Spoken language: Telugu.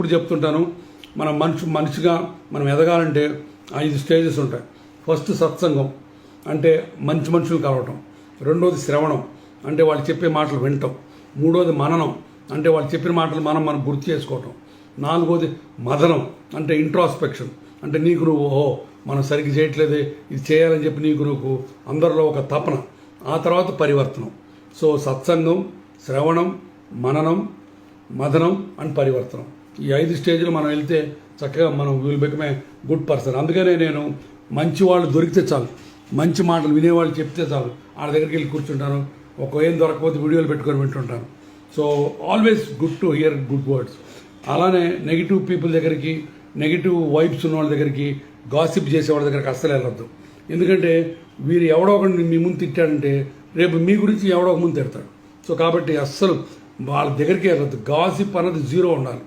ఇప్పుడు చెప్తుంటాను, మనం మనిషిగా మనం ఎదగాలంటే 5 స్టేజెస్ ఉంటాయి. ఫస్ట్ సత్సంగం అంటే మంచి మనుషులు కలవటం. రెండోది శ్రవణం అంటే వాళ్ళు చెప్పే మాటలు వినటం. మూడోది మననం అంటే వాళ్ళు చెప్పిన మాటలు మనం గుర్తు చేసుకోవటం. నాలుగోది మదనం అంటే ఇంట్రాస్పెక్షన్ అంటే నీకు నువ్వు మనం సరిగ్గా చేయట్లేదే, ఇది చేయాలని చెప్పి నీకు నువ్వు అందరిలో ఒక తపన. ఆ తర్వాత పరివర్తనం. సో సత్సంగం, శ్రవణం, మననం, మదనం అండ్ పరివర్తనం. ఈ 5 స్టేజ్లు మనం వెళ్తే చక్కగా మనం will become a good person. అందుకనే నేను మంచి వాళ్ళు దొరికితే చాలు, మంచి మాటలు వినేవాళ్ళు చెప్తే చాలు, వాళ్ళ దగ్గరికి వెళ్ళి కూర్చుంటాను. ఏం దొరకకపోతే వీడియోలు పెట్టుకొని వింటుంటాను. So always good to hear good words. అలానే నెగిటివ్ పీపుల్ దగ్గరికి, నెగిటివ్ వైబ్స్ ఉన్న వాళ్ళ దగ్గరికి, గాసిప్ చేసే వాళ్ళ దగ్గరికి అస్సలు వెళ్ళొద్దు. ఎందుకంటే వీరు ఎవడో ఒకటి మీ ముందు తిట్టాడంటే రేపు మీ గురించి ఎవడో ఒక ముందు తిడతాడు. సో కాబట్టి అస్సలు వాళ్ళ దగ్గరికి వెళ్ళొద్దు. గాసిప్ అన్నది జీరో ఉండాలి.